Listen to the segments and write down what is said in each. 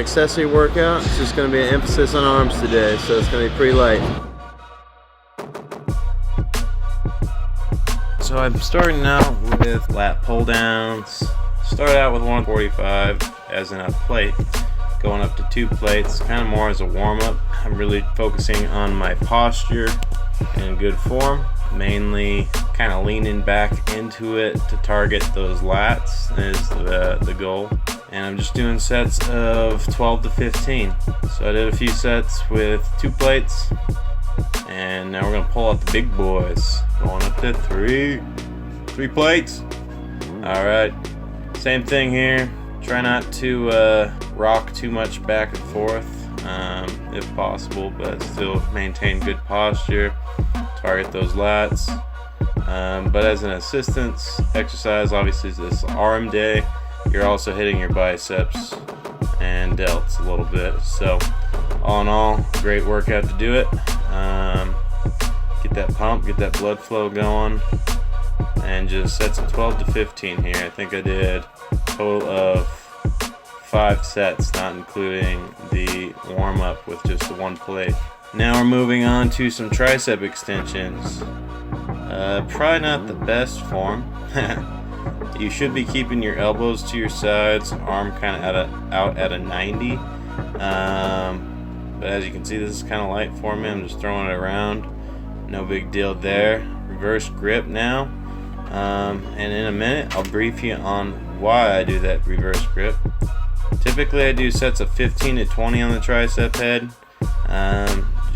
accessory workout. It's just going to be an emphasis on arms today, so it's going to be pretty light. So I'm starting out with lat pull-downs. Start out with 145 as in a plate, going up to 2 plates, kind of more as a warm-up. I'm really focusing on my posture in good form, mainly kind of leaning back into it to target those lats is the goal. And I'm just doing sets of 12 to 15. So I did a few sets with 2 plates, and now we're gonna pull out the big boys, going up to 3 plates. All right, same thing here. Try not to rock too much back and forth if possible, but still maintain good posture, target those lats. But as an assistance exercise, obviously this arm day, you're also hitting your biceps and delts a little bit. So all in all, great workout to do it. Get that pump, get that blood flow going, and just sets of 12 to 15 here. I think I did a total of 5 sets, not including the warm-up with just the 1 plate. Now we're moving on to some tricep extensions. Probably not the best form. You should be keeping your elbows to your sides, arm kind of out at a 90. But as you can see, this is kind of light for me. I'm just throwing it around. No big deal there. Reverse grip now. And in a minute, I'll brief you on why I do that reverse grip. Typically, I do sets of 15 to 20 on the tricep head,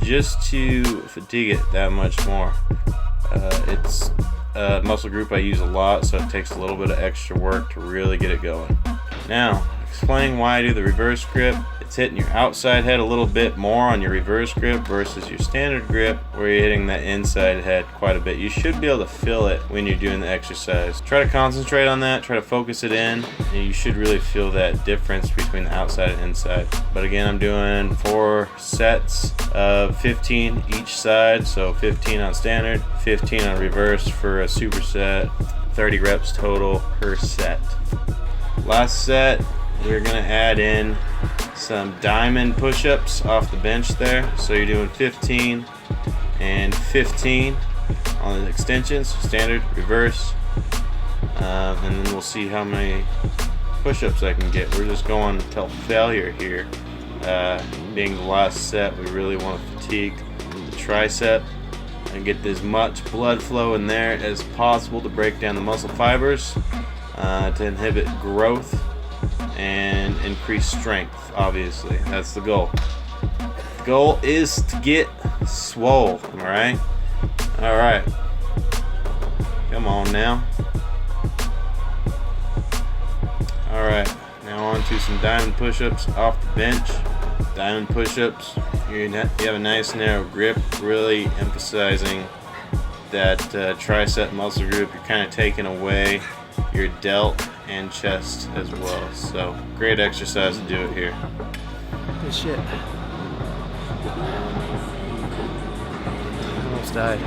just to fatigue it that much more. It's a muscle group I use a lot, so it takes a little bit of extra work to really get it going. Now, explaining why I do the reverse grip. It's hitting your outside head a little bit more on your reverse grip versus your standard grip where you're hitting that inside head quite a bit. You should be able to feel it when you're doing the exercise. Try to concentrate on that, try to focus it in, and you should really feel that difference between the outside and inside. But again, I'm doing 4 sets of 15 each side, so 15 on standard, 15 on reverse for a superset, 30 reps total per set. Last set, we're gonna add in some diamond push-ups off the bench there. So you're doing 15 and 15 on the extensions, standard, reverse, and then we'll see how many push-ups I can get. We're just going till failure here. Being the last set, we really want to fatigue the tricep and get as much blood flow in there as possible to break down the muscle fibers, to inhibit growth and increase strength. Obviously, that's the goal. The goal is to get swole. Alright? Alright. Come on now. Alright. Now on to some diamond push-ups off the bench. Diamond push-ups. You have a nice narrow grip, really emphasizing that tricep muscle group. You're kind of taking away your delt and chest as well. So great exercise to do it here. Good shit. Almost died.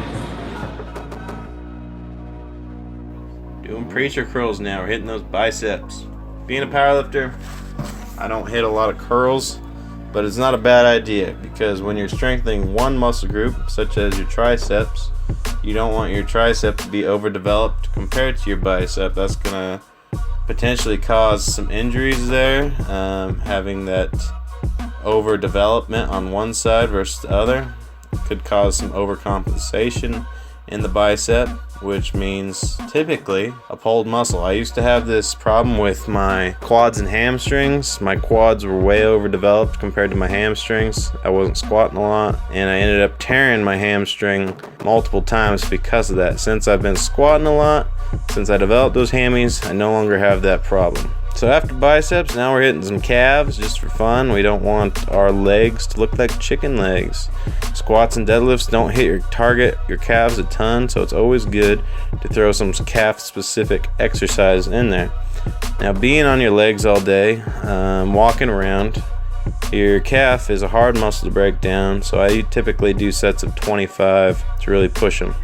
Doing preacher curls now. We're hitting those biceps. Being a powerlifter, I don't hit a lot of curls, but it's not a bad idea because when you're strengthening one muscle group, such as your triceps, you don't want your tricep to be overdeveloped compared to your bicep. That's gonna potentially cause some injuries there, having that overdevelopment on one side versus the other could cause some overcompensation in the bicep, which means typically a pulled muscle. I used to have this problem with my quads and hamstrings. My quads were way overdeveloped compared to my hamstrings. I wasn't squatting a lot, and I ended up tearing my hamstring multiple times because of that. Since I've been squatting a lot, since I developed those hammies, I no longer have that problem. So after biceps, now we're hitting some calves just for fun. We don't want our legs to look like chicken legs. Squats and deadlifts don't hit your target, your calves a ton, so it's always good to throw some calf specific exercise in there. Now being on your legs all day, walking around, your calf is a hard muscle to break down, so I typically do sets of 25 to really push them.